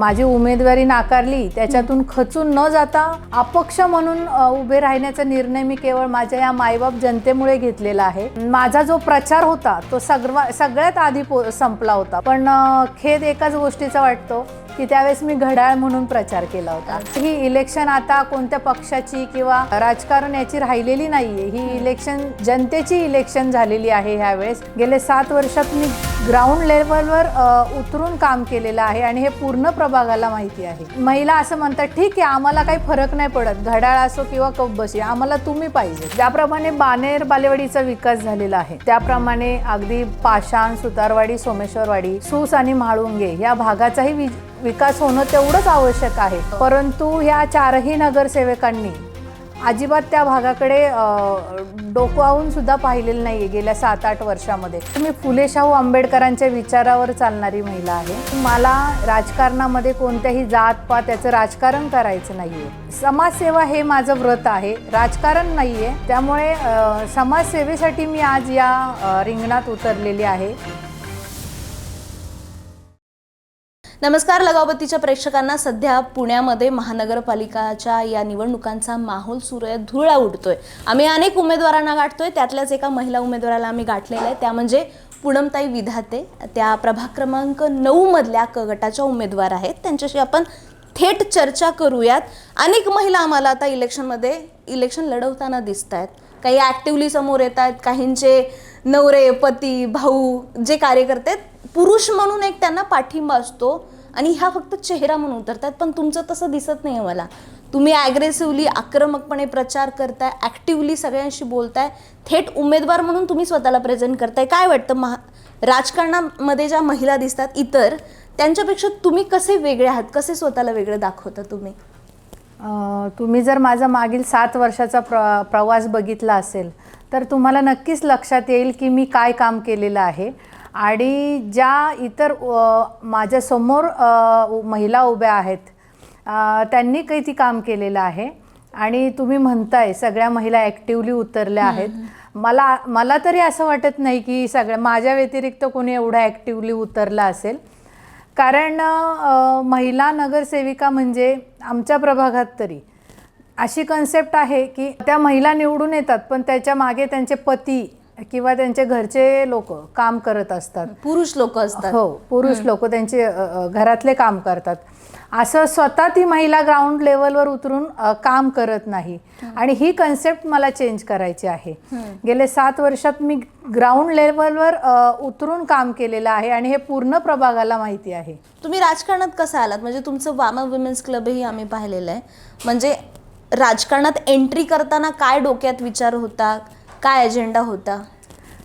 माझी उमेदवारी नाकारली त्याच्यातून खचून न जाता अपक्ष म्हणून उभे राहण्याचा निर्णय मी केवळ माझ्या या मायबाप जनतेमुळे घेतलेला आहे. माझा जो प्रचार होता तो सगळ्यात आधी संपला होता, पण खेद एकाच गोष्टीचा वाटतो की त्यावेळेस मी घड्याळ म्हणून प्रचार केला होता. ही इलेक्शन आता कोणत्या पक्षाची किंवा राजकारण याची राहिलेली नाहीये, ही इलेक्शन जनतेची इलेक्शन झालेली आहे. ह्यावेळेस गेले 7 वर्षात मी ग्राउंड लेवलवर उतरून काम केलेलं आहे आणि हे पूर्ण प्रभागाला माहिती आहे. महिला असं म्हणतात ठीक आहे आम्हाला काही फरक नाही पडत, घड्याळ असो किंवा कपबशी, आम्हाला तुम्ही पाहिजे. ज्याप्रमाणे बाणेर बालेवाडीचा विकास झालेला आहे त्याप्रमाणे अगदी पाषाण, सुतारवाडी, सोमेश्वरवाडी, सूस आणि म्हाळुंगे या भागाचाही विकास होणं तेवढंच आवश्यक आहे. परंतु ह्या 4ही नगरसेवकांनी अजिबात त्या भागाकडे डोकावून सुद्धा पाहिलेलं नाहीये गेल्या 7-8 वर्षामध्ये. मी फुले शाहू आंबेडकरांच्या विचारावर चालणारी महिला आहे. मला राजकारणामध्ये कोणत्याही जात-पात याचं राजकारण करायचं नाहीये. समाजसेवा हे माझं व्रत आहे, राजकारण नाहीये. त्यामुळे समाजसेवेसाठी मी आज या रिंगणात उतरलेली आहे. नमस्कार लगावतीच्या प्रेक्षकांना. सध्या पुण्यामध्ये महानगरपालिकाच्या या निवडणुकांचा माहोल सुरू आहे, धुरळा उडतोय. आम्ही अनेक उमेदवारांना गाठतोय, त्यातल्याच एका महिला उमेदवाराला आम्ही गाठलेलं आहे, त्या म्हणजे पूनमताई विधाते. त्या प्रभाग क्रमांक 9 मधल्या क गटाच्या उमेदवार आहेत. त्यांच्याशी आपण थेट चर्चा करूयात. अनेक महिला आम्हाला आता इलेक्शन लढवताना दिसत आहेत. काही ॲक्टिव्हली समोर येत आहेत, काहींचे नवरे, पती, भाऊ जे कार्यकर्ते पुरुष म्हणून एक त्यांना पाठिंबा असतो आणि ह्या फक्त चेहरा म्हणून उतरतात. पण तुमचं तसं दिसत नाही आहे मला. तुम्ही ॲग्रेसिव्हली, आक्रमकपणे प्रचार करताय, ॲक्टिव्हली सगळ्यांशी बोलताय, थेट उमेदवार म्हणून तुम्ही स्वतःला प्रेझेंट करताय. काय वाटतं राजकारणामध्ये ज्या महिला दिसतात इतर, त्यांच्यापेक्षा तुम्ही कसे वेगळे आहात, कसे स्वतःला वेगळं दाखवता तुम्ही? तुम्ही जर माझा मागील 7 वर्षाचा प्रवास बघितला असेल तर तुम्हाला नक्कीच लक्षात येईल की मी काय काम केलेलं आहे. आणि ज्या इतर माझ्यासमोर महिला उभ्या आहेत त्यांनी किती काम केलेलं आहे. आणि तुम्ही म्हणताय सगळ्या महिला ॲक्टिव्हली उतरल्या आहेत. मला तरी असं वाटत नाही की माझ्या व्यतिरिक्त कोणी एवढा ॲक्टिव्हली उतरला असेल. कारण महिला नगरसेविका म्हणजे आमच्या प्रभागात तरी अशी कन्सेप्ट आहे की त्या महिला निवडून येतात पण त्याच्या मागे त्यांचे पती किंवा त्यांचे घरचे लोक काम करत असतात, पुरुष लोक असतात. हो, पुरुष लोक त्यांचे घरातले काम करतात. असं स्वतः ती महिला ग्राउंड लेवलवर उतरून काम करत नाही. आणि ही कन्सेप्ट मला चेंज करायची आहे. गेले 7 वर्षात मी ग्राउंड लेवलवर उतरून काम केलेलं आहे आणि हे पूर्ण प्रभागाला माहिती आहे. तुम्ही राजकारणात कसं आलात? म्हणजे तुमचं वामा वुमेन्स क्लबही आम्ही पाहिलेलं आहे. म्हणजे राजकारणात एंट्री करताना काय डोक्यात विचार होता, काय अजेंडा होता?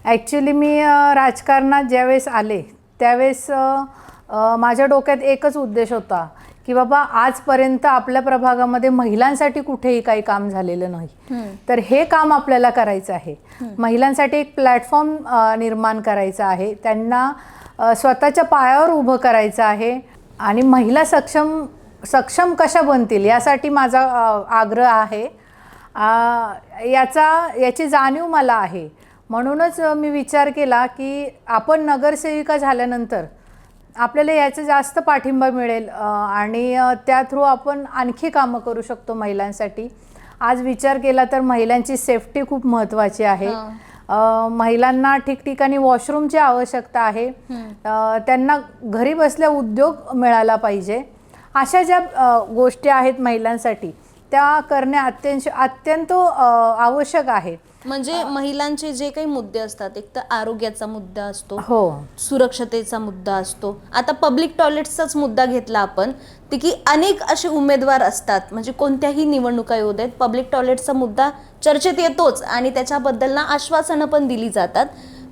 ॲक्च्युली मी राजकारणात ज्यावेळेस आले त्यावेळेस माझ्या डोक्यात एकच उद्देश होता की बाबा आजपर्यंत आपल्या प्रभागामध्ये महिलांसाठी कुठेही काही काम झालेलं नाही, तर हे काम आपल्याला करायचं आहे. महिलांसाठी एक प्लॅटफॉर्म निर्माण करायचा आहे, त्यांना स्वतःच्या पायावर उभं करायचं आहे आणि महिला सक्षम कशा बनतील यासाठी माझा आग्रह आहे. याची जाणीव मला आहे. म्हणूनच मी विचार केला की आपण नगरसेविका झाल्यानंतर आपल्याला याचा जास्त पाठिंबा मिळेल आणि त्या थ्रू आपण आणखी कामं करू शकतो महिलांसाठी. आज विचार केला तर महिलांची सेफ्टी खूप महत्त्वाची आहे. महिलांना ठिकठिकाणी वॉशरूमची आवश्यकता आहे, त्यांना घरी बसल्या उद्योग मिळाला पाहिजे. अशा ज्या गोष्टी आहेत महिलांसाठी त्या करणे अत्यंत आवश्यक आहे. म्हणजे महिलांचे जे काही मुद्दे असतात, एक तर आरोग्याचा मुद्दा असतो, हो, सुरक्षतेचा मुद्दा असतो. आता पब्लिक टॉयलेट्सचाच मुद्दा घेतला आपण, ते की अनेक असे उमेदवार असतात, म्हणजे कोणत्याही निवडणुका येऊ देत, पब्लिक टॉयलेटचा मुद्दा चर्चेत येतोच आणि त्याच्याबद्दल ना आश्वासनं पण दिली जातात.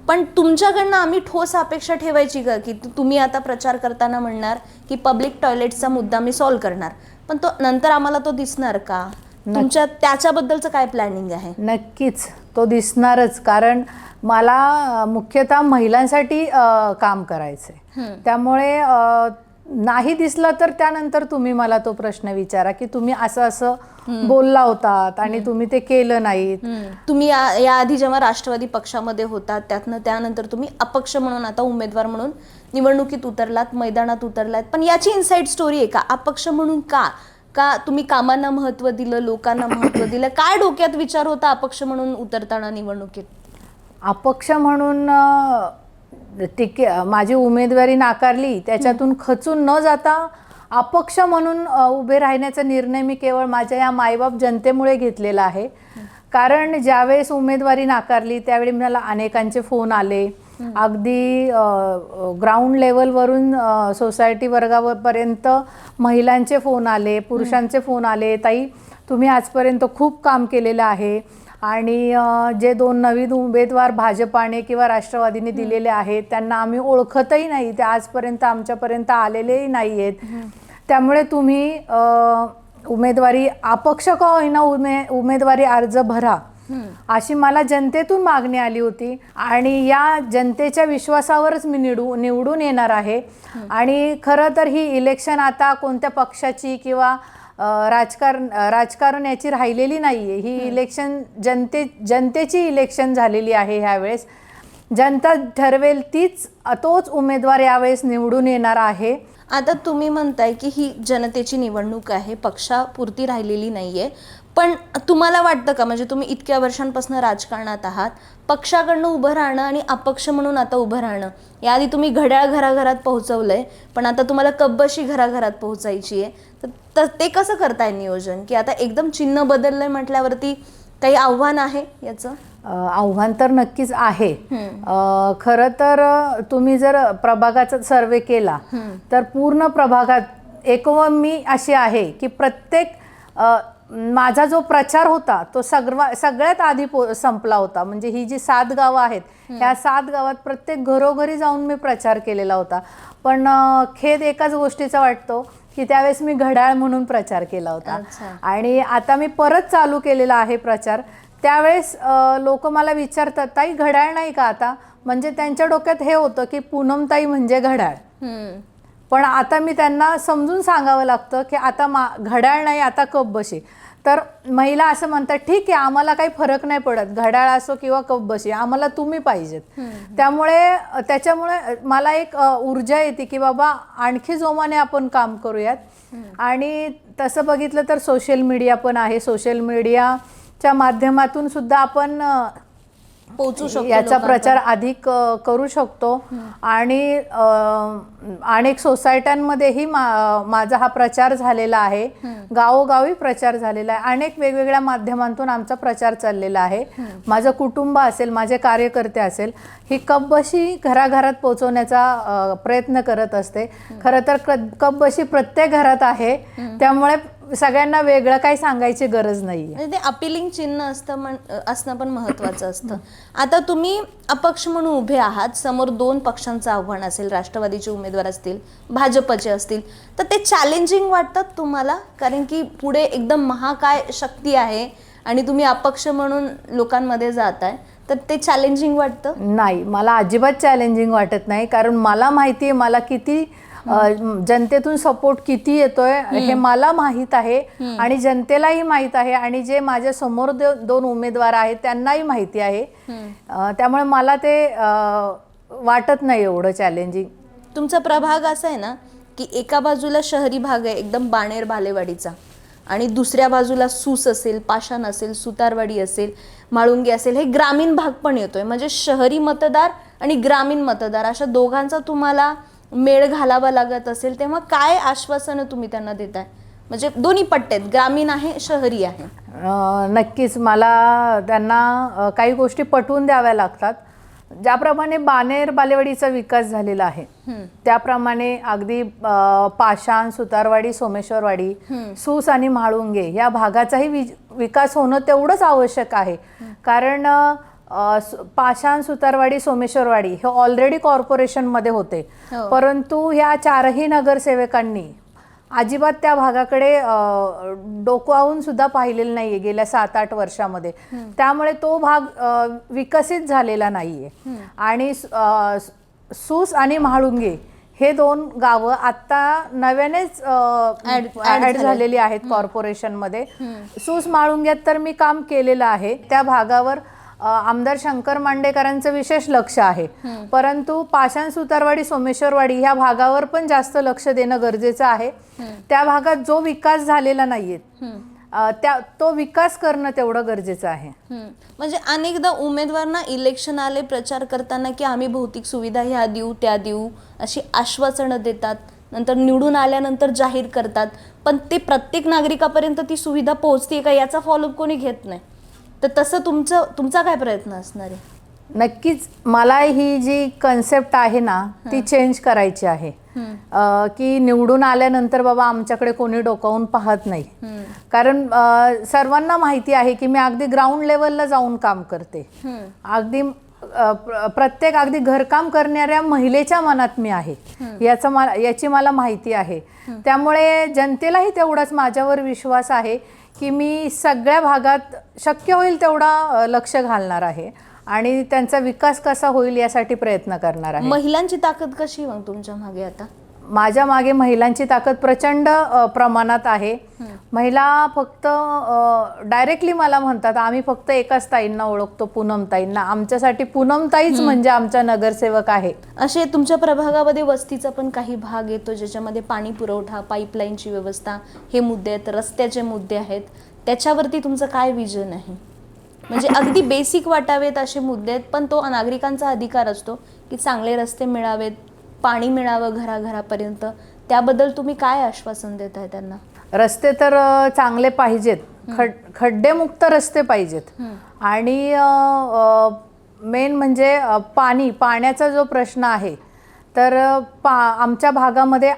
पण तुमच्याकडनं आम्ही ठोस अपेक्षा ठेवायची का की तुम्ही आता प्रचार करताना म्हणणार की पब्लिक टॉयलेटचा मुद्दा मी सॉल्व्ह करणार, पण तो नंतर आम्हाला तो दिसणार का? तुमच्या त्याच्याबद्दलचं काय प्लॅनिंग आहे? नक्कीच तो दिसणारच, कारण मला मुख्यतः महिलांसाठी काम करायचंय. त्यामुळे नाही दिसलं तर त्यानंतर तुम्ही मला तो प्रश्न विचारा की तुम्ही असं बोलला होतात आणि तुम्ही ते केलं नाही. तुम्ही या आधी जेव्हा राष्ट्रवादी पक्षामध्ये होता त्यानंतर तुम्ही अपक्ष म्हणून आता उमेदवार म्हणून निवडणुकीत उतरलात, मैदानात उतरलात, पण याची इनसाइड स्टोरी आहे का? अपक्ष म्हणून का तुम्ही कामांना महत्त्व दिलं, लोकांना महत्त्व दिलं? काय डोक्यात विचार होता अपक्ष म्हणून उतरताना निवडणुकीत? अपक्ष म्हणून माझी उमेदवारी नाकारली, त्याच्यातून खचून न जाता अपक्ष म्हणून उभे राहण्याचा निर्णय मी केवळ माझ्या या मायबाप जनतेमुळे घेतलेला आहे. कारण ज्यावेळेस उमेदवारी नाकारली त्यावेळी मला अनेकांचे फोन आले, अगदी ग्राउंड लेवलवरून सोसायटी वर्गापर्यंत महिलांचे फोन आले, पुरुषांचे फोन आले, ताई तुम्ही आजपर्यंत खूप काम केलेलं आहे आणि जे 2 नवीन उमेदवार भाजपाने किंवा राष्ट्रवादीने दिलेले आहेत त्यांना आम्ही ओळखतही नाही, ते आजपर्यंत आमच्यापर्यंत आलेलेही नाही आहेत. त्यामुळे तुम्ही उमेदवारी अपक्ष का होईना उमेदवारी अर्ज भरा, अशी मला जनतेतून मागणी आली होती. आणि या जनतेच्या विश्वासावरच मी निवडून येणार आहे. आणि खरं तर ही इलेक्शन आता कोणत्या पक्षाची किंवा राजकारण याची राहिलेली नाही आहे. ही इलेक्शन जनतेची इलेक्शन झालेली आहे. ह्यावेळेस जनता ठरवेल तोच उमेदवार यावेळेस निवडून येणार आहे. आता तुम्ही म्हणताय की ही जनतेची निवडणूक आहे, पक्षापुरती राहिलेली नाहीये, पण तुम्हाला वाटतं का, म्हणजे तुम्ही इतक्या वर्षांपासून राजकारणात आहात, पक्षाकडनं उभं राहणं आणि अपक्ष म्हणून आता उभं राहणं, याआधी तुम्ही घड्याळ घराघरात पोहोचवलंय, पण आता तुम्हाला कब्बशी घराघरात पोहोचायची आहे, तर ते कसं करताय नियोजन? की आता एकदम चिन्ह बदललंय म्हटल्यावरती काही आव्हान आहे याचं? आव्हान तर नक्कीच आहे. खरं तर तुम्ही जर प्रभागाचा सर्वे केला तर पूर्ण प्रभागात एकवण मी अशी आहे की प्रत्येक माझा जो प्रचार होता तो सगळ्यात आधी संपला होता. म्हणजे ही जी 7 गावं आहेत, ह्या 7 गावात प्रत्येक घरोघरी जाऊन मी प्रचार केलेला होता. पण खेद एकाच गोष्टीचा वाटतो की त्यावेळेस मी घड्याळ म्हणून प्रचार केला होता. आणि आता मी परत चालू केलेला आहे प्रचार. त्यावेळेस लोक मला विचारतात, ताई घड्याळ नाही का आता? म्हणजे त्यांच्या डोक्यात हे होतं की पूनमताई म्हणजे घड्याळ. पण आता मी त्यांना समजून सांगावं लागतं की आता घड्याळ नाही, आता कपबशी. तर महिला असं म्हणतात, ठीक आहे आम्हाला काही फरक नाही पडत, घड्याळ असो किंवा कपबशी, आम्हाला तुम्ही पाहिजेत. त्याच्यामुळे मला एक ऊर्जा येते की बाबा आणखी जोमाने आपण काम करूयात. आणि तसं बघितलं तर सोशल मीडिया पण आहे. सोशल मीडियाच्या माध्यमातून सुद्धा आपण पोहोचू शकतो, याचा प्रचार अधिक करू शकतो. आणि अनेक सोसायट्यांमध्येही माझा हा प्रचार झालेला आहे, गावोगावी प्रचार झालेला आहे. अनेक वेगवेगळ्या माध्यमांतून आमचा प्रचार चाललेला आहे. माझं कुटुंब असेल, माझे कार्यकर्ते असेल, ही कपबशी घराघरात पोहोचवण्याचा प्रयत्न करत असते. खरं तर कपबशी प्रत्येक घरात आहे, त्यामुळे सगळ्यांना वेगळं काही सांगायची गरज नाही. ते अपिलिंग चिन्ह असणं पण महत्वाचं असतं. आता तुम्ही अपक्ष म्हणून उभे आहात, समोर 2 पक्षांचं आव्हान असेल, राष्ट्रवादीचे उमेदवार असतील, भाजपचे असतील, तर ते चॅलेंजिंग वाटतात तुम्हाला? कारण की पुढे एकदम महाकाय शक्ती आहे आणि तुम्ही अपक्ष म्हणून लोकांमध्ये जाताय, तर ते चॅलेंजिंग वाटतं? नाही, मला अजिबात चॅलेंजिंग वाटत नाही. कारण मला माहिती आहे मला किती जनतेतून सपोर्ट किती येतोय हे मला माहित आहे आणि जनतेलाही माहित आहे. आणि जे माझ्या समोर 2 उमेदवार आहेत त्यांनाही माहिती आहे. त्यामुळे मला ते वाटत नाही एवढं चॅलेंजिंग. तुमचा प्रभाग असा आहे ना की एका बाजूला शहरी भाग आहे एकदम बाणेर बालेवाडीचा, आणि दुसऱ्या बाजूला सूस असेल, पाषाण असेल, सुतारवाडी असेल, म्हाळुंगे असेल, हे ग्रामीण भाग पण येतोय. म्हणजे शहरी मतदार आणि ग्रामीण मतदार अशा दोघांचा तुम्हाला मेळ घालावा लागत असेल, तेव्हा काय आश्वासनं तुम्ही त्यांना देताय? म्हणजे दोन्ही पट्ट्यात, ग्रामीण आहे, शहरी आहे. नक्कीच मला त्यांना काही गोष्टी पटवून द्याव्या लागतात. ज्याप्रमाणे बाणेर बालेवाडीचा विकास झालेला आहे त्याप्रमाणे अगदी पाषाण, सुतारवाडी, सोमेश्वरवाडी, सूस आणि म्हाळुंगे या भागाचाही विकास होणं तेवढंच आवश्यक आहे. कारण पाषाण, सुतारवाडी, सोमेश्वरवाडी हे ऑलरेडी कॉर्पोरेशनमध्ये होते, परंतु ह्या 4ही नगरसेवकांनी अजिबात त्या भागाकडे डोकावून सुद्धा पाहिलेलं नाहीये गेल्या 7-8 वर्षामध्ये. त्यामुळे तो भाग विकसित झालेला नाहीये. आणि सूस आणि म्हाळुंगे हे 2 गावं आता नव्यानेच ऍड झालेली आहेत कॉर्पोरेशनमध्ये. सूस म्हाळुंग्यात तर मी काम केलेलं आहे. त्या भागावर आमदार शंकर मांडेकरांचं विशेष लक्ष आहे, परंतु पाषाण सुतारवाडी सोमेश्वरवाडी ह्या भागावर पण जास्त लक्ष देणं गरजेचं आहे. त्या भागात जो विकास झालेला नाहीये तो विकास करणं तेवढं गरजेचं आहे. म्हणजे अनेकदा उमेदवारांना इलेक्शन आले प्रचार करताना की आम्ही भौतिक सुविधा ह्या देऊ त्या देऊ अशी आश्वासनं देतात, नंतर निवडून आल्यानंतर जाहीर करतात, पण ते प्रत्येक नागरिकापर्यंत ती सुविधा पोहोचते का याचा फॉलोअप कोणी घेत नाही. तर तसं तुमचा काय प्रयत्न असणार आहे? नक्कीच मला ही जी कन्सेप्ट आहे ना ती चेंज करायची आहे, की निवडून आल्यानंतर बाबा आमच्याकडे कोणी डोकावून पाहत नाही. कारण सर्वांना माहिती आहे की मी अगदी ग्राउंड लेवलला जाऊन काम करते, अगदी प्रत्येक अगदी घरकाम करणाऱ्या महिलेच्या मनात मी आहे, याची मला माहिती आहे. त्यामुळे जनतेलाही तेवढाच माझ्यावर विश्वास आहे की मी सगळ्या भागात शक्य होईल तेवढा लक्ष घालणार आहे आणि त्यांचा विकास कसा होईल यासाठी प्रयत्न करणार आहे. महिलांची ताकद कशी मग तुमच्या मागे? आता माझ्या मागे महिलांची ताकद प्रचंड प्रमाणात आहे. महिला फक्त डायरेक्टली मला म्हणतात आम्ही फक्त एकाच ताईंना ओळखतो, पूनमताईंना. आमच्यासाठी पूनमताईच म्हणजे आमच्या नगरसेवक आहे. असे तुमच्या प्रभागामध्ये वस्तीचा पण काही भाग येतो ज्याच्यामध्ये पाणी पुरवठा, पाईपलाईनची व्यवस्था हे मुद्दे आहेत, रस्त्याचे मुद्दे आहेत, त्याच्यावरती तुमचं काय विजन आहे? म्हणजे अगदी बेसिक वाटावेत असे मुद्दे आहेत, पण तो नागरिकांचा अधिकार असतो की चांगले रस्ते मिळावेत, पाणी मिळावं घराघरापर्यंत. त्याबद्दल तुम्ही काय आश्वासन देत आहे त्यांना? रस्ते तर चांगले पाहिजेत, खड्डेमुक्त रस्ते पाहिजेत आणि मेन म्हणजे पाण्याचा जो प्रश्न आहे तर आमच्या भागामध्ये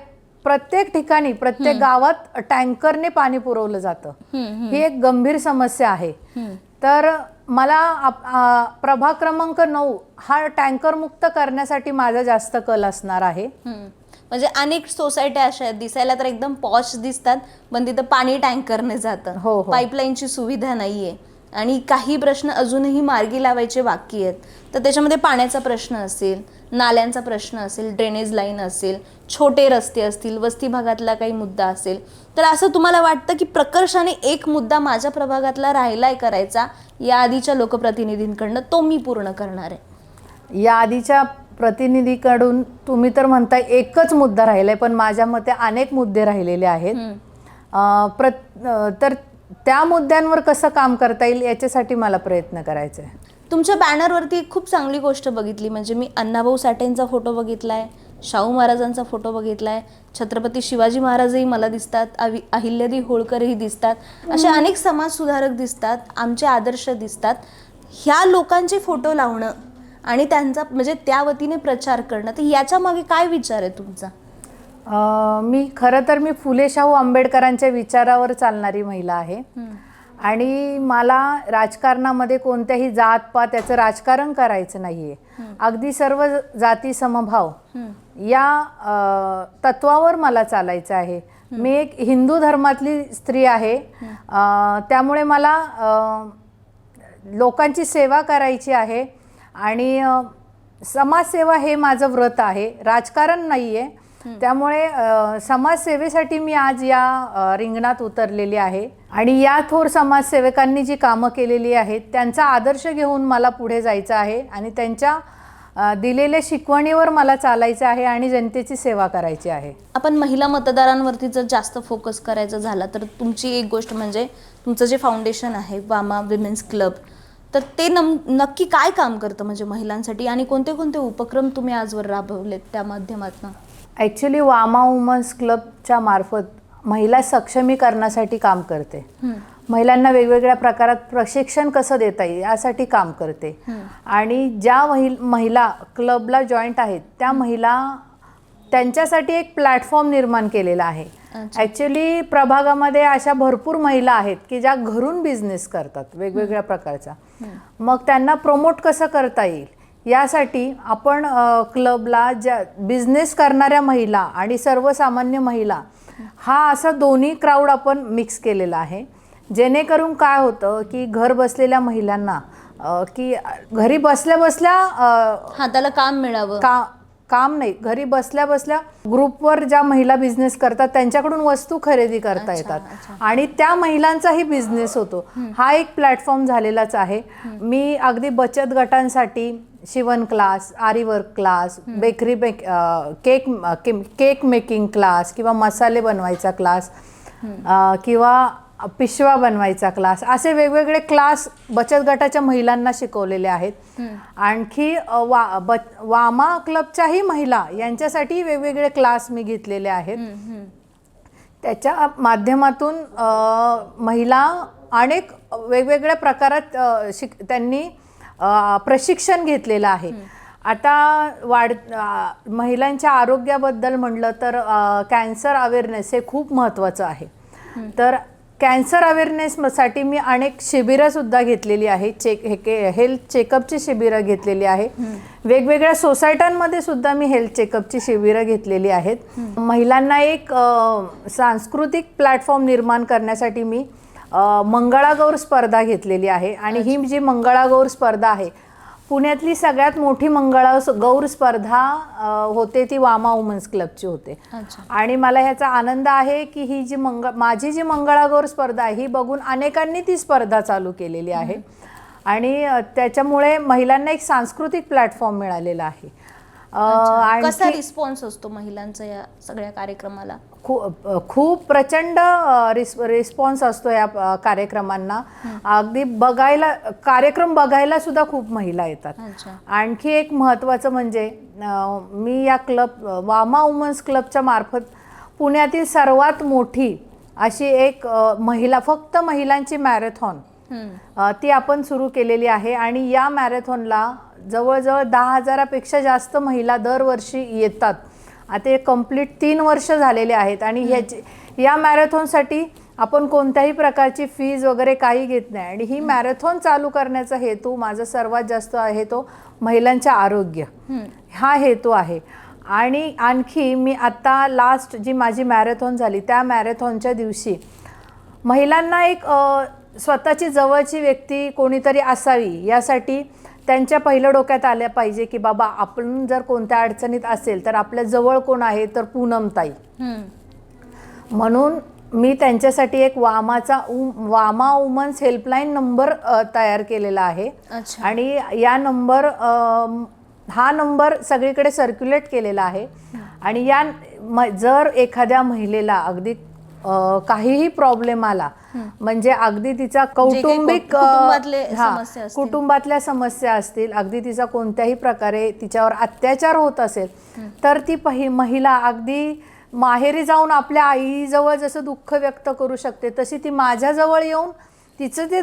प्रत्येक ठिकाणी प्रत्येक गावात टँकरने पाणी पुरवलं जातं. ही एक गंभीर समस्या आहे. तर मला प्रभाग क्रमांक 9 हा टँकर मुक्त करण्यासाठी माझा जास्त कल असणार आहे. म्हणजे अनेक सोसायट्या अशा आहेत दिसायला तर एकदम पॉश दिसतात, पण तिथं पाणी टँकरने जातं, पाईपलाईनची सुविधा नाहीये आणि काही प्रश्न अजूनही मार्गी लावायचे बाकी आहेत. तर त्याच्यामध्ये पाण्याचा प्रश्न असेल, नाल्यांचा प्रश्न असेल, ड्रेनेज लाईन असेल, छोटे रस्ते असतील, वस्ती भागातला काही मुद्दा असेल, तर असं तुम्हाला वाटतं की प्रकर्षाने एक मुद्दा माझ्या प्रभागातला राहिलाय करायचा या आधीच्या लोकप्रतिनिधींकडनं, तो मी पूर्ण करणार आहे? या आधीच्या प्रतिनिधीकडून तुम्ही तर म्हणताय एकच मुद्दा राहिलाय, पण माझ्या मते अनेक मुद्दे राहिलेले आहेत. तर त्या मुद्द्यांवर कसं काम करता येईल याच्यासाठी मला प्रयत्न करायचा आहे. तुमच्या बॅनरवरती खूप चांगली गोष्ट बघितली, म्हणजे मी अण्णाभाऊ साठेंचा फोटो बघितलाय, शाहू महाराजांचा फोटो बघितलाय, छत्रपती शिवाजी महाराजही मला दिसतात, अहिल्यादेवी होळकरही दिसतात, असे अनेक समाजसुधारक दिसतात, आमचे आदर्श दिसतात. ह्या लोकांचे फोटो लावणं आणि त्यांचा म्हणजे त्या वतीने प्रचार करणं, तर याच्या मागे काय विचार आहे तुमचा? मी खरं तर मी फुले शाहू आंबेडकरांच्या विचारावर चालणारी महिला आहे आणि मला राजकारणामध्ये कोणत्याही जात पात याचं राजकारण करायचं नाहीये. अगदी सर्व जाती समभाव या तत्वावर मला चालायचं आहे. मी एक हिंदू धर्मातली स्त्री आहे, त्यामुळे मला लोकांची सेवा करायची आहे आणि समाजसेवा हे माझं व्रत आहे, राजकारण नाहीये. त्यामुळे समाजसेवेसाठी मी आज या रिंगणात उतरलेली आहे आणि या थोर समाजसेवकांनी जी कामं केलेली आहेत त्यांचा आदर्श घेऊन मला पुढे जायचं आहे आणि त्यांच्या दिलेल्या शिकवणीवर मला चालायचं आहे आणि जनतेची सेवा करायची आहे. आपण महिला मतदारांवरती जर जास्त फोकस करायचं झाला तर तुमची एक गोष्ट म्हणजे तुमचं जे फाउंडेशन आहे वामा विमेन्स क्लब, तर ते नक्की काय काम करतं म्हणजे महिलांसाठी आणि कोणते कोणते उपक्रम तुम्ही आजवर राबवलेत त्या माध्यमातून? ॲक्च्युली वामा वुमन्स क्लबच्या मार्फत महिला सक्षमीकरणासाठी काम करते. महिलांना वेगवेगळ्या प्रकारात प्रशिक्षण कसं देता येईल यासाठी काम करते आणि ज्या महिला क्लबला जॉईंट आहेत त्या महिला त्यांच्यासाठी एक प्लॅटफॉर्म निर्माण केलेला आहे. ॲक्च्युली प्रभागामध्ये अशा भरपूर महिला आहेत की ज्या घरून बिझनेस करतात वेगवेगळ्या प्रकारचा, मग त्यांना प्रमोट कसं करता येईल यासाठी आपण क्लबला ज्या बिझनेस करणाऱ्या महिला आणि सर्वसामान्य महिला हा असा दोन्ही क्राऊड आपण मिक्स केलेला आहे, जेणेकरून काय होतं की घर बसलेल्या महिलांना की घरी बसल्या बसल्या हाताला काम मिळावं, काम नाही, घरी बसल्या बसल्या ग्रुपवर ज्या महिला बिझनेस करतात त्यांच्याकडून वस्तू खरेदी करता येतात आणि त्या महिलांचाही बिझनेस होतो. हा एक प्लॅटफॉर्म झालेलाच आहे. मी अगदी बचत गटांसाठी शिवण क्लास, आरी work class, bakery cake making class किंवा मसाले बनवायचा क्लास किंवा पिशवा बनवायचा क्लास, असे वेगवेगळे क्लास बचत गटाच्या महिलांना शिकवलेले आहेत. आणखी वामा क्लबच्याही महिला यांच्यासाठी वेगवेगळे क्लास मी घेतलेले आहेत. त्याच्या माध्यमातून महिला अनेक वेगवेगळ्या प्रकारात त्यांनी प्रशिक्षण घेतलेलं आहे. आता महिलांच्या आरोग्याबद्दल म्हणलं तर कॅन्सर अवेअरनेस हे खूप महत्त्वाचं आहे. तर कॅन्सर अवेअरनेससाठी मी अनेक शिबिरंसुद्धा घेतलेली आहे. हेल्थ चेकअपची शिबिरं घेतलेली आहे. वेगवेगळ्या सोसायट्यांमध्ये सुद्धा मी हेल्थ चेकअपची शिबिरं घेतलेली आहेत. महिलांना एक सांस्कृतिक प्लॅटफॉर्म निर्माण करण्यासाठी मी मंगळागौर स्पर्धा घेतलेली आहे आणि ही जी मंगळागौर स्पर्धा आहे, पुण्यातली सगळ्यात मोठी मंगळागौर स्पर्धा होते ती वामा वुमन्स क्लबची होते. आणि मला ह्याचा आनंद आहे की ही जी माझी जी मंगळागौर स्पर्धा आहे ही बघून अनेकांनी ती स्पर्धा चालू केलेली आहे आणि त्याच्यामुळे महिलांना एक सांस्कृतिक प्लॅटफॉर्म मिळालेला आहे. कसा रिस्पॉन्स असतो महिलांचा या सगळ्या कार्यक्रमाला? खूप प्रचंड रिस्पॉन्स असतो या कार्यक्रमांना. अगदी कार्यक्रम बघायला सुद्धा खूप महिला येतात. आणखी एक महत्त्वाचं म्हणजे मी या वामा वुमन्स क्लबच्या मार्फत पुण्यातील सर्वात मोठी अशी एक फक्त महिलांची मॅरेथॉन ती आपण सुरू केलेली आहे आणि या मॅरेथॉनला जवळजवळ 10,000पेक्षा जास्त महिला दरवर्षी येतात. आता कंप्लीट 3 वर्ष झालेले आहेत आणि या मॅरेथॉनसाठी आपण कोणत्याही प्रकारची फीज वगैरे काही घेत नाही आणि ही मॅरेथॉन चालू करण्याचा हेतू माझा सर्वात जास्त आहे तो महिलांचे आरोग्य हा हेतू आहे. आणि आणखी मी आता लास्ट जी माझी मॅरेथॉन झाली त्या मॅरेथॉनच्या दिवशी महिलांना एक स्वतःची जवळची व्यक्ती कोणीतरी असावी यासाठी त्यांच्या पहिलं डोक्यात आल्या पाहिजे की बाबा आपण जर कोणत्या अडचणीत असेल तर आपल्या जवळ कोण आहे तर पूनमताई. म्हणून मी त्यांच्यासाठी एक वामा वुमन्स हेल्पलाईन नंबर तयार केलेला आहे आणि हा नंबर सगळीकडे सर्क्युलेट केलेला आहे आणि जर एखाद्या महिलेला अगदी काहीही प्रॉब्लेम आला म्हणजे अगदी तिचा कुटुंबातल्या समस्या असतील, अगदी तिचा कोणत्याही प्रकारे तिच्यावर अत्याचार होत असेल तर ती महिला अगदी माहेरी जाऊन आपल्या आईजवळ जसं दुःख व्यक्त करू शकते तशी ती माझ्याजवळ येऊन तिचं ती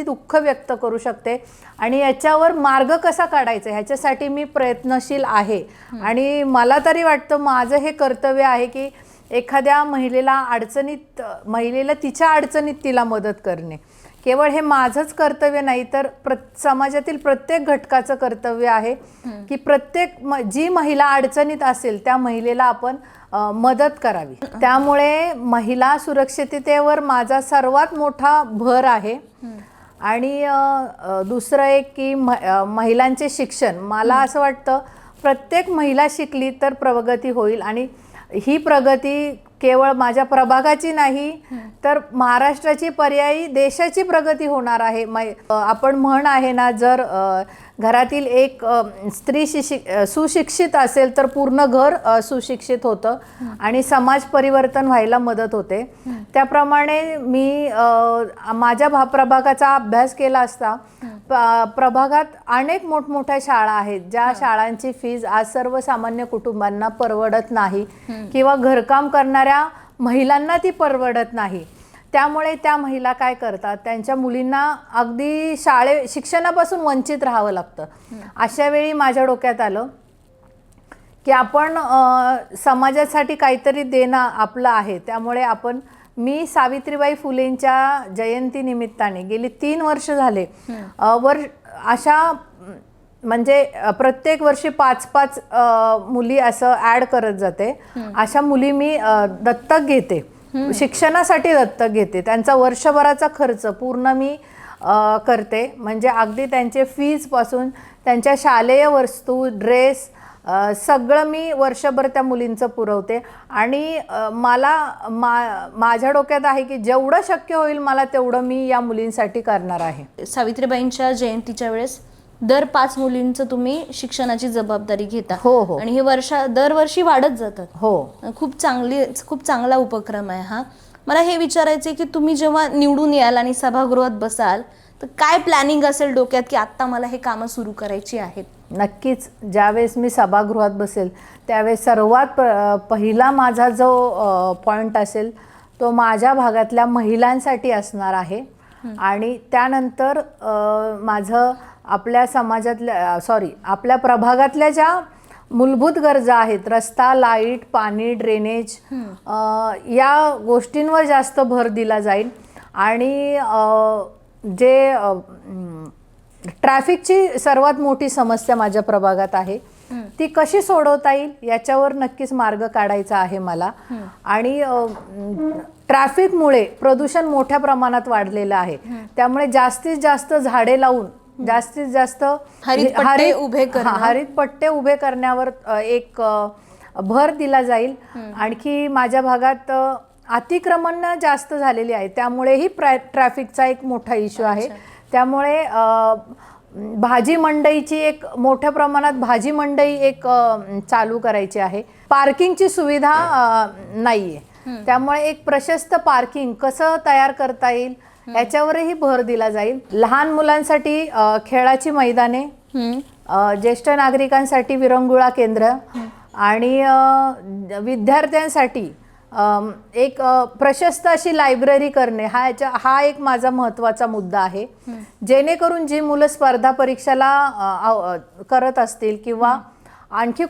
दुःख व्यक्त करू शकते आणि याच्यावर मार्ग कसा काढायचा ह्याच्यासाठी मी प्रयत्नशील आहे. आणि मला तरी वाटतं माझं हे कर्तव्य आहे की एखाद्या महिलेला तिच्या अडचणीत तिला मदत करणे केवळ हे माझंच कर्तव्य नाही तर समाजातील प्रत्येक घटकाचं कर्तव्य आहे की जी महिला अडचणीत असेल त्या महिलेला आपण मदत करावी. त्यामुळे महिला सुरक्षिततेवर माझा सर्वात मोठा भर आहे. आणि दुसरं एक की महिलांचे शिक्षण, मला असं वाटतं प्रत्येक महिला शिकली तर प्रगती होईल आणि ही प्रगती केवळ माझ्या प्रभागाची नाही तर महाराष्ट्राची पर्यायी देशाची प्रगती होणार आहे. आपण म्हण आहे ना, जर घरातील एक स्त्री सुशिक्षित असेल तर पूर्ण घर सुशिक्षित होतं आणि समाज परिवर्तन व्हायला मदत होते. त्याप्रमाणे मी माझ्या प्रभागाचा अभ्यास केला असता प्रभागात अनेक मोठमोठ्या शाळा आहेत ज्या शाळांची फीज आज सर्वसामान्य कुटुंबांना परवडत नाही किंवा घरकाम करणाऱ्या महिलांना ती परवडत नाही. त्यामुळे त्या महिला काय करतात, त्यांच्या मुलींना अगदी शिक्षणापासून वंचित राहावं लागतं. अशा वेळी माझ्या डोक्यात आलं की आपण समाजासाठी काहीतरी देणं आपलं आहे. त्यामुळे मी सावित्रीबाई फुलेंच्या जयंती निमित्ताने गेली 3 वर्ष झाले अशा म्हणजे प्रत्येक वर्षी 5-5 मुली असं ॲड करत जाते. अशा मुली मी दत्तक घेते, शिक्षणासाठी दत्तक घेते. त्यांचा वर्षभराचा खर्च पूर्ण मी करते. म्हणजे अगदी त्यांचे फीजपासून त्यांच्या शालेय वस्तू, ड्रेस सगळं मी वर्षभर त्या मुलींचं पुरवते आणि माझ्या डोक्यात आहे की जेवढं शक्य होईल मला तेवढं मी या मुलींसाठी करणार आहे. सावित्रीबाईंच्या जयंतीच्या वेळेस दर 5 मुलींचं तुम्ही शिक्षणाची जबाबदारी घेता. हो. आणि हे दरवर्षी वाढत जातात. हो. खूप चांगला उपक्रम आहे हा. मला हे विचारायचं की तुम्ही जेव्हा निवडून याल आणि सभागृहात बसाल तर काय प्लॅनिंग असेल डोक्यात की आत्ता मला हे कामं सुरू करायची आहेत? नक्कीच ज्यावेळेस मी सभागृहात बसेल त्यावेळेस सर्वात पहिला माझा जो पॉईंट असेल तो माझ्या भागातल्या महिलांसाठी असणार आहे. आणि त्यानंतर माझं आपल्या समाजातल्या आपल्या प्रभागातल्या ज्या मूलभूत गरजा आहेत, रस्ता, लाईट, पाणी, ड्रेनेज, या गोष्टींवर जास्त भर दिला जाईल. आणि जे ट्रॅफिकची सर्वात मोठी समस्या माझ्या प्रभागात आहे ती कशी सोडवता येईल याच्यावर नक्कीच मार्ग काढायचा आहे मला. आणि ट्रॅफिकमुळे प्रदूषण मोठ्या प्रमाणात वाढलेलं आहे, त्यामुळे जास्तीत जास्त झाडे लावून जास्तीत जास्त हरित पट्टे उभे करण्यावर एक भर दिला जाईल. आणखी माझ्या भागात अतिक्रमण जास्त झालेली आहे, त्यामुळेही ट्रॅफिकचा एक मोठा इश्यू आहे. त्यामुळे भाजी मंडईची एक मोठ्या प्रमाणात भाजी मंडई एक चालू करायची आहे. पार्किंगची सुविधा नाहीये, त्यामुळे एक प्रशस्त पार्किंग कसं तयार करता येईल याच्यावरही भर दिला जाईल. लहान मुलांसाठी खेळाची मैदाने, ज्येष्ठ नागरिकांसाठी विरंगुळा केंद्र आणि विद्यार्थ्यांसाठी एक प्रशस्त अशी लायब्ररी करणे हा एक माझा महत्त्वाचा मुद्दा आहे. जेणेकरून जी मुलं स्पर्धा परीक्षेला करत असतील किंवा आणखी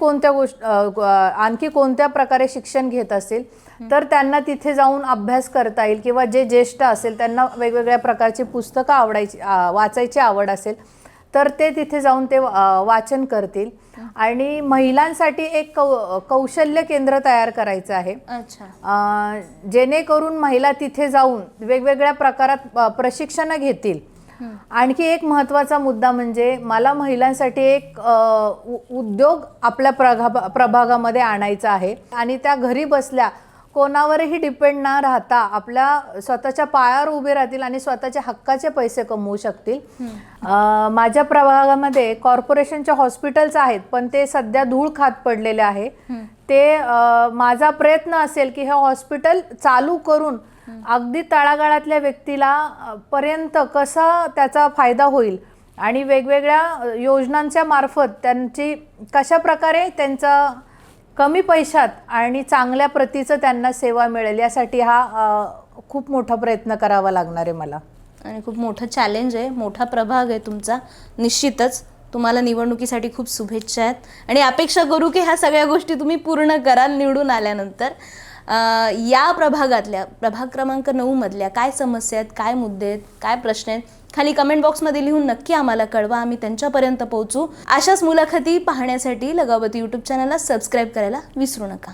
कोणत्या प्रकारे शिक्षण घेत असतील तर त्यांना तिथे जाऊन अभ्यास करता येईल. किंवा जे ज्येष्ठ असेल त्यांना वेगवेगळ्या प्रकारची पुस्तकं वाचायची आवड असेल तर ते तिथे जाऊन ते वाचन करतील. आणि महिलांसाठी एक कौशल्य केंद्र तयार करायचं आहे. जेणेकरून महिला तिथे जाऊन वेगवेगळ्या प्रकारात प्रशिक्षण घेतील. आणखी एक महत्त्वाचा मुद्दा म्हणजे मला महिलांसाठी एक उद्योग आपल्या प्रभागामध्ये आणायचा आहे आणि त्या घरी बसल्या कोणावरही डिपेंड न राहता आपल्या स्वतःच्या पायावर उभे राहतील आणि स्वतःच्या हक्काचे पैसे कमवू शकतील. माझ्या प्रभागामध्ये कॉर्पोरेशनच्या हॉस्पिटल्स आहेत पण ते सध्या धूळ खात पडलेले आहे. ते माझा प्रयत्न असेल की हे हॉस्पिटल चालू करून अगदी तळागाळातल्या व्यक्तीला पर्यंत कसा त्याचा फायदा होईल आणि वेगवेगळ्या योजनांच्या मार्फत त्यांची कशा प्रकारे त्यांचा कमी पैशात आणि चांगल्या प्रतीचं त्यांना सेवा मिळेल यासाठी हा खूप मोठा प्रयत्न करावा लागणार आहे मला. आणि खूप मोठं चॅलेंज आहे, मोठा प्रभाग आहे तुमचा. निश्चितच तुम्हाला निवडणुकीसाठी खूप शुभेच्छा आहेत आणि अपेक्षा करू की ह्या सगळ्या गोष्टी तुम्ही पूर्ण कराल निवडून आल्यानंतर. या प्रभाग क्रमांक 9 मधल्या काय समस्या आहेत, काय मुद्दे आहेत, काय प्रश्न आहेत खाली कमेंट बॉक्समध्ये लिहून नक्की आम्हाला कळवा, आम्ही त्यांच्यापर्यंत पोहोचू. अशाच मुलाखती पाहण्यासाठी लगावती यूट्यूब चॅनलला सबस्क्राईब करायला विसरू नका.